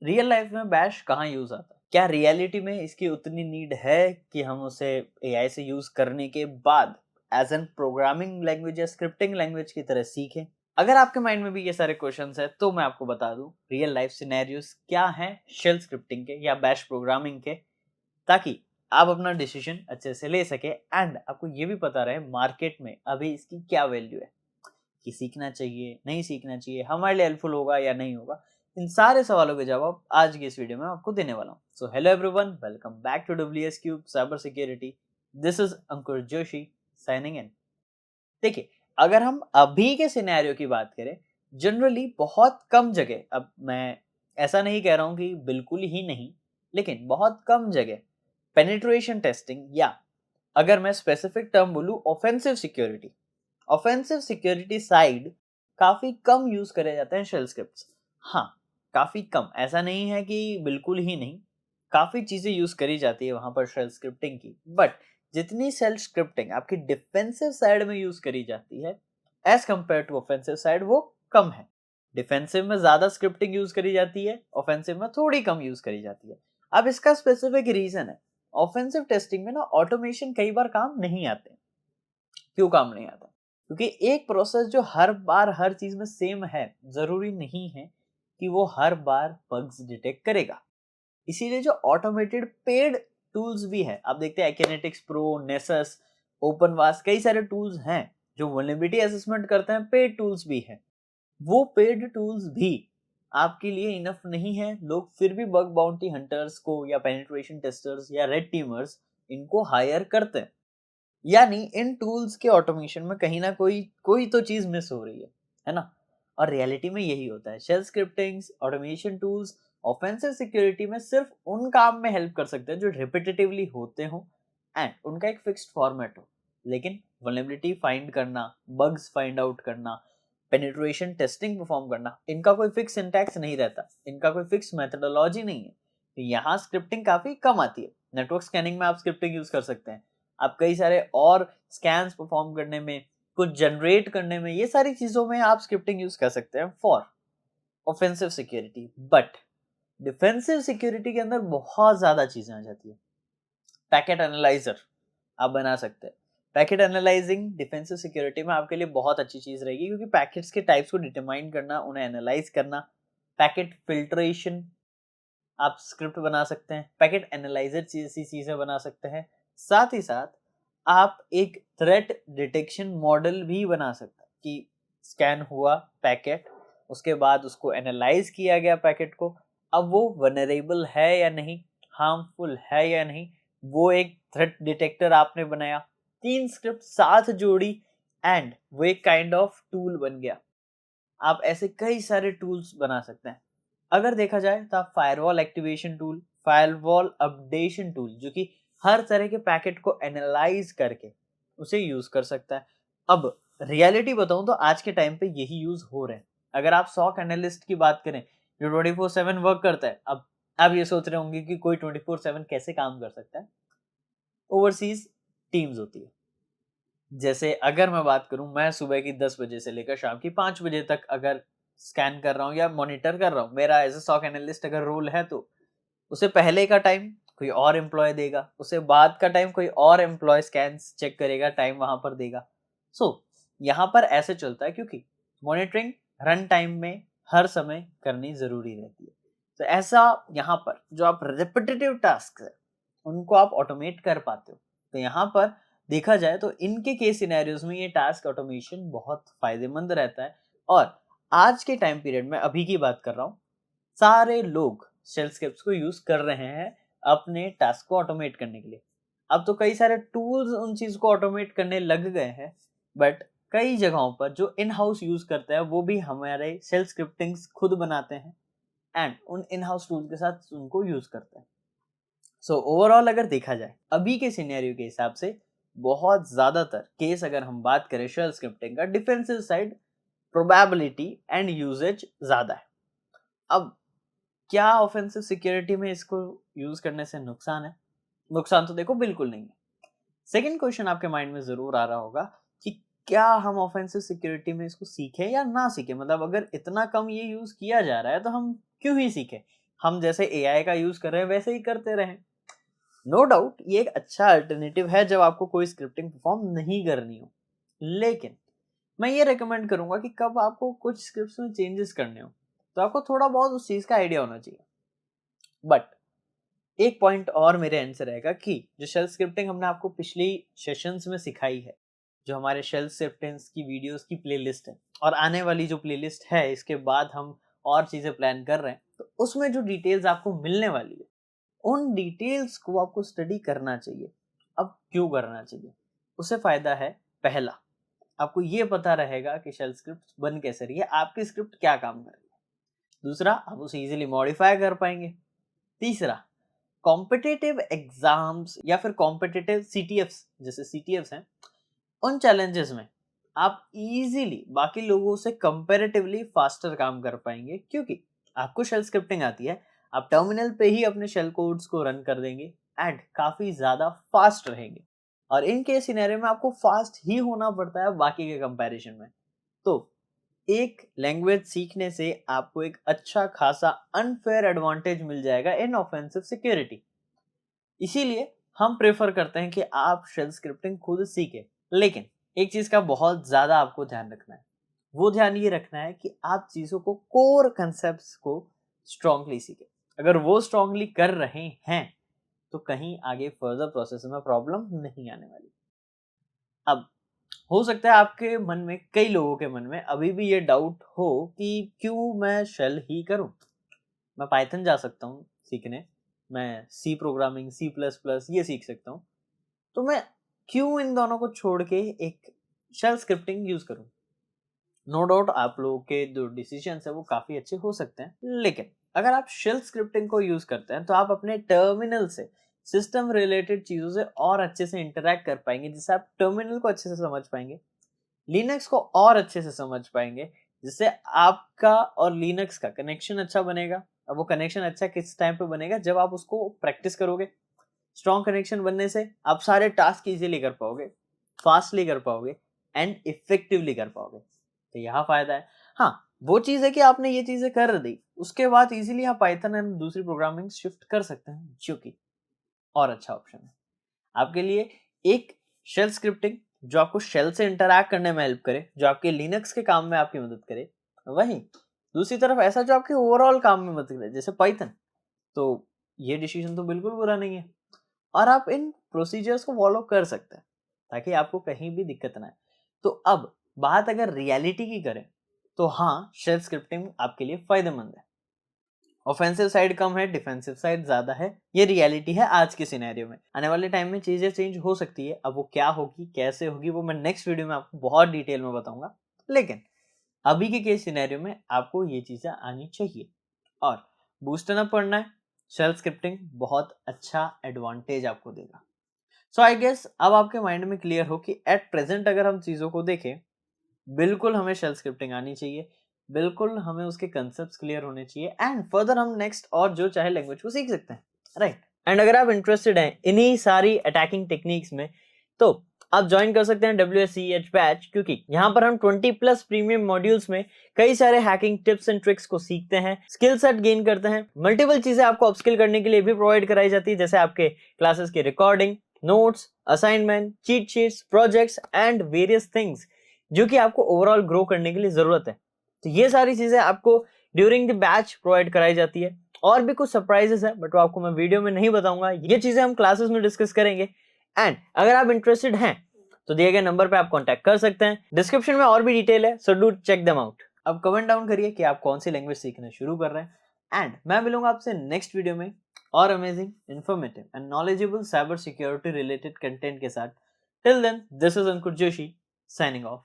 Real life में bash कहाँ use आता है? क्या रियलिटी में इसकी उतनी नीड है कि हम उसे एआई से यूज करने के बाद एज एन प्रोग्रामिंग लैंग्वेज या स्क्रिप्टिंग लैंग्वेज की तरह सीखें? अगर आपके माइंड में भी ये सारे क्वेश्चंस है तो मैं आपको बता दूं रियल लाइफ सिनेरियोस क्या हैं शेल स्क्रिप्टिंग के या बैश प्रोग्रामिंग के, ताकि आप अपना डिसीजन अच्छे से ले सके एंड आपको ये भी पता रहे मार्केट में अभी इसकी क्या वैल्यू है, कि सीखना चाहिए नहीं सीखना चाहिए, हमारे लिए हेल्पफुल होगा या नहीं होगा। इन सारे सवालों के जवाब आज की इस वीडियो में आपको देने वाला हूँ। So hello everyone, welcome back to WS cube cyber security. This is Ankur Joshi signing in. देखिए, अगर हम अभी के सिनेरियो की बात करें, जनरली बहुत कम जगह, अब मैं ऐसा नहीं कह रहा हूँ कि बिल्कुल ही नहीं, लेकिन बहुत कम जगह पेनिट्रेशन टेस्टिंग या अगर मैं स्पेसिफिक टर्म बोलूँ ऑफेंसिव सिक्योरिटी साइड काफी कम यूज करे जाते हैं शेल स्क्रिप्ट्स। हाँ, काफी कम, ऐसा नहीं है कि बिल्कुल ही नहीं, काफी चीजें यूज करी जाती है वहां पर शेल स्क्रिप्टिंग की, बट जितनी शेल स्क्रिप्टिंग आपकी डिफेंसिव साइड में यूज करी जाती है as compare to offensive side, वो कम है। डिफेंसिव में ज्यादा स्क्रिप्टिंग यूज करी जाती है, ऑफेंसिव में थोड़ी कम यूज करी जाती है। अब इसका स्पेसिफिक रीजन है, ऑफेंसिव टेस्टिंग में ना ऑटोमेशन कई बार काम नहीं आते। क्यों काम नहीं आता? क्योंकि एक प्रोसेस जो हर बार हर चीज में सेम है, जरूरी नहीं है कि वो हर बार बग्स डिटेक्ट करेगा। इसीलिए जो ऑटोमेटेड पेड टूल्स भी है, आप देखते हैं किनेटिक्स प्रो, नेसस, ओपनवास, कई सारे टूल्स हैं जो वल्नरेबिलिटी असेसमेंट करते हैं, पेड टूल्स भी हैं। वो पेड टूल्स भी आपके लिए इनफ नहीं है, लोग फिर भी बग बाउंटी हंटर्स को या पेनिट्रेशन टेस्टर्स या रेड टीमर्स इनको हायर करते हैं। यानी इन टूल्स के ऑटोमेशन में कहीं ना कोई कोई तो चीज मिस हो रही है ना? और रियलिटी में यही होता है। Shell scriptings, automation tools offensive security में सिर्फ उन काम में हेल्प कर सकते हैं जो रिपीटेटिवली होते हो एंड उनका एक फिक्स्ड फॉर्मेट हो। लेकिन वल्नरेबिलिटी फाइंड करना, बग्स फाइंड आउट करना, पेनिट्रेशन टेस्टिंग परफॉर्म करना, इनका कोई फिक्स सिंटैक्स नहीं रहता, इनका कोई फिक्स मेथोडोलॉजी नहीं है। तो यहाँ स्क्रिप्टिंग काफी कम आती है। नेटवर्क स्कैनिंग में आप स्क्रिप्टिंग यूज कर सकते हैं, आप कई सारे और स्कैन्स परफॉर्म करने में, कुछ जनरेट करने में, ये सारी चीजों में आप स्क्रिप्टिंग यूज कर सकते हैं for offensive security. But defensive security के अंदर बहुत ज्यादा चीजें आ जाती है। पैकेट एनालाइजर आप बना सकते हैं। पैकेट एनालाइजिंग डिफेंसिव सिक्योरिटी में आपके लिए बहुत अच्छी चीज रहेगी, क्योंकि पैकेट्स के टाइप्स को डिटरमाइन करना, उन्हें एनालाइज करना, पैकेट फिल्ट्रेशन आप स्क्रिप्ट बना सकते हैं, पैकेट एनालाइजर जैसी चीजें बना सकते हैं। साथ ही साथ आप एक थ्रेट डिटेक्शन मॉडल भी बना सकते हैं कि स्कैन हुआ पैकेट, उसके बाद उसको एनालाइज किया गया पैकेट को, अब वो वनरेबल है या नहीं, हार्मफुल है या नहीं, वो एक थ्रेट डिटेक्टर आपने बनाया। तीन स्क्रिप्ट साथ जोड़ी एंड वो एक काइंड ऑफ टूल बन गया। आप ऐसे कई सारे टूल्स बना सकते हैं। अगर देखा जाए तो आप firewall activation tool, firewall updation tool, जो कि हर तरह के पैकेट को एनालाइज करके उसे यूज कर सकता है। अब रियलिटी बताऊं तो आज के टाइम पे यही यूज हो रहे हैं। अगर आप सॉक एनालिस्ट की बात करें जो 24/7 वर्क करता है, अब आप ये सोच रहे होंगे कि कोई 24/7 कैसे काम कर सकता है। ओवरसीज टीम्स होती है। जैसे अगर मैं बात करूं, मैं सुबह की 10 बजे से लेकर शाम की 5 बजे तक अगर स्कैन कर रहा हूं या मॉनिटर कर रहा हूं, मेरा एज ए सॉक एनालिस्ट अगर रोल है, तो उसे पहले का टाइम कोई और एम्प्लॉय देगा, उसे बाद का टाइम कोई और एम्प्लॉय स्कैन चेक करेगा, टाइम वहां पर देगा। सो यहाँ पर ऐसे चलता है क्योंकि मॉनिटरिंग रन टाइम में हर समय करनी जरूरी रहती है। तो ऐसा यहाँ पर जो आप रिपीटेटिव टास्क है उनको आप ऑटोमेट कर पाते हो। तो यहाँ पर देखा जाए तो इनके केस सिनेरियोज में ये टास्क ऑटोमेशन बहुत फायदेमंद रहता है। और आज के टाइम पीरियड में अभी की बात कर रहा हूँ, सारे लोग शेल स्क्रिप्ट्स को यूज कर रहे हैं अपने टास्क को ऑटोमेट करने के लिए। अब तो कई सारे टूल्स उन चीज को ऑटोमेट करने लग गए हैं, बट कई जगहों पर जो इन हाउस यूज करते हैं वो भी हमारे शेल स्क्रिप्टिंग्स खुद बनाते हैं एंड उन इन हाउस टूल के साथ उनको यूज करते हैं। सो ओवरऑल अगर देखा जाए अभी के सिनेरियो के हिसाब से, बहुत ज्यादातर केस अगर हम बात करें शेल स्क्रिप्टिंग का, defensive side probability and usages ज्यादा है। अब क्या ऑफेंसिव सिक्योरिटी में इसको यूज करने से नुकसान है? नुकसान तो देखो बिल्कुल नहीं है। सेकंड क्वेश्चन आपके माइंड में जरूर आ रहा होगा कि क्या हम ऑफेंसिव सिक्योरिटी में इसको सीखें या ना सीखें, मतलब अगर इतना कम ये यूज किया जा रहा है तो हम क्यों ही सीखें, हम जैसे एआई का यूज कर रहे हैं वैसे ही करते रहें। नो डाउट ये एक अच्छा अल्टरनेटिव है जब आपको कोई स्क्रिप्टिंग परफॉर्म नहीं करनी हो, लेकिन मैं ये रेकमेंड करूंगा कि कब आपको कुछ स्क्रिप्ट्स में चेंजेस करने हो तो आपको थोड़ा बहुत उस चीज का आइडिया होना चाहिए। बट एक पॉइंट और मेरे एंड से रहेगा कि जो शेल स्क्रिप्टिंग हमने आपको पिछली सेशंस में सिखाई है, जो हमारे शेल स्क्रिप्टिंग्स की वीडियोस की प्लेलिस्ट है और आने वाली जो प्लेलिस्ट है इसके बाद हम और चीजें प्लान कर रहे हैं, तो उसमें जो डिटेल्स आपको मिलने वाली है उन डिटेल्स को आपको स्टडी करना चाहिए। अब क्यों करना चाहिए? उससे फायदा है, पहला आपको ये पता रहेगा कि शेल स्क्रिप्ट बन कैसे रही है, आपकी स्क्रिप्ट क्या काम कर रही है। दूसरा, आप उसे इजीली मॉडिफाई कर पाएंगे। तीसरा, कॉम्पिटिटिव एग्जाम्स या फिर कॉम्पिटिटिव सीटीएफ्स, जैसे सीटीएफ्स हैं, उन चैलेंजेस में आप इजीली बाकी लोगों से कंपैरेटिवली फास्टर काम कर पाएंगे, क्योंकि आपको शेल स्क्रिप्टिंग आती है। आप टर्मिनल पे ही अपने शेल कोड्स को रन कर देंगे एंड काफी ज्यादा फास्ट रहेंगे। और इन केस सिनेरियो में आपको फास्ट ही होना पड़ता है बाकी के कंपैरिजन में। तो एक लैंग्वेज सीखने से आपको एक अच्छा खासा अनफेयर एडवांटेज मिल जाएगा इन ऑफेंसिव सिक्योरिटी। इसीलिए हम प्रेफर करते हैं कि आप शेल स्क्रिप्टिंग खुद सीखें, लेकिन एक चीज का बहुत ज्यादा आपको ध्यान रखना है। वो ध्यान ये रखना है कि आप चीजों को, कोर कंसेप्ट्स को स्ट्रांगली सीखें। अगर वो स्ट्रांगली कर रहे हैं तो कहीं आगे फर्दर प्रोसेस में प्रॉब्लम नहीं आने वाली। अब हो सकता है आपके मन में, कई लोगों के मन में अभी भी ये डाउट हो कि क्यों मैं शेल ही करूं, मैं पाइथन जा सकता हूं सीखने, मैं C programming, C plus plus ये सीख सकता हूं, तो मैं क्यों इन दोनों को छोड़ के एक शेल स्क्रिप्टिंग यूज करूं। नो डाउट आप लोगों के जो डिसीजन है वो काफी अच्छे हो सकते हैं, लेकिन अगर आप शेल स्क्रिप्टिंग को यूज करते हैं तो आप अपने टर्मिनल से सिस्टम रिलेटेड चीजों से और अच्छे से इंटरेक्ट कर पाएंगे, जिससे आप टर्मिनल को अच्छे से समझ पाएंगे, लिनक्स को और अच्छे से समझ पाएंगे, जिससे आपका और लिनक्स का कनेक्शन अच्छा बनेगा। अब वो कनेक्शन अच्छा किस टाइम पे बनेगा? जब आप उसको प्रैक्टिस करोगे। स्ट्रॉन्ग कनेक्शन बनने से आप सारे टास्क इजीली कर पाओगे, फास्टली कर पाओगे एंड इफेक्टिवली कर पाओगे। तो यहाँ फायदा है। हाँ, वो चीज है कि आपने ये चीजें कर दी, उसके बाद इजीली आप पाइथन एंड दूसरी प्रोग्रामिंग शिफ्ट कर सकते हैं, जो कि और अच्छा ऑप्शन है आपके लिए। एक शेल स्क्रिप्टिंग जो आपको शेल से इंटरैक्ट करने में हेल्प करे, जो आपके लिनक्स के काम में आपकी मदद करे, वहीं दूसरी तरफ ऐसा जो आपके ओवरऑल काम में मदद करे, जैसे पाइथन, तो ये डिसीजन तो बिल्कुल बुरा नहीं है और आप इन प्रोसीजर्स को फॉलो कर सकते हैं ताकि आपको कहीं भी दिक्कत ना आए। तो अब बात अगर रियलिटी की करें तो हाँ, शेल स्क्रिप्टिंग आपके लिए फायदेमंद है। ऑफेंसिव साइड कम है, डिफेंसिव साइड ज्यादा है, ये रियलिटी है आज के सिनेरियो में। आने वाले टाइम में चीजें चेंज हो सकती है, अब वो क्या होगी, कैसे होगी, वो मैं नेक्स्ट वीडियो में आपको बहुत डिटेल में बताऊंगा। लेकिन अभी के केस सिनेरियो में आपको ये चीजें आनी चाहिए और बूस्टन अप पढ़ना है। शेल स्क्रिप्टिंग बहुत अच्छा एडवांटेज आपको देगा। सो आई गेस अब आपके माइंड में क्लियर हो कि एट प्रेजेंट अगर हम चीजों को देखें, बिल्कुल हमें शेल स्क्रिप्टिंग आनी चाहिए, बिल्कुल हमें उसके कंसेप्ट्स क्लियर होने चाहिए एंड फर्दर हम नेक्स्ट और जो चाहे लैंग्वेज को सीख सकते हैं, राइट। एंड अगर आप इंटरेस्टेड हैं इन्हीं सारी अटैकिंग टेक्निक्स में तो आप ज्वाइन कर सकते हैं WSCH बैच, क्योंकि यहाँ पर हम 20+ प्रीमियम मॉड्यूल्स में कई सारे हैकिंग टिप्स एंड ट्रिक्स को सीखते हैं, स्किल सेट गेन करते हैं, मल्टीपल चीजें आपको अपस्किल करने के लिए भी प्रोवाइड कराई जाती है, जैसे आपके क्लासेस की recording, notes, assignment, cheat sheets, projects and various things जो कि आपको ओवरऑल ग्रो करने के लिए जरूरत है। तो ये सारी चीजें आपको ड्यूरिंग द बैच प्रोवाइड कराई जाती है। और भी कुछ सरप्राइजेस है बट वो आपको मैं वीडियो में नहीं बताऊंगा, ये चीजें हम क्लासेस में डिस्कस करेंगे। एंड अगर आप इंटरेस्टेड हैं तो दिए गए नंबर पे आप कांटेक्ट कर सकते हैं, डिस्क्रिप्शन में और भी डिटेल है, so do check them out. अब कमेंट डाउन करिए कि आप कौन सी लैंग्वेज सीखना शुरू कर रहे हैं एंड मैं मिलूंगा आपसे नेक्स्ट वीडियो में और amazing, informative and knowledgeable cyber security related content के साथ। Till then, this is Ankur Joshi signing of.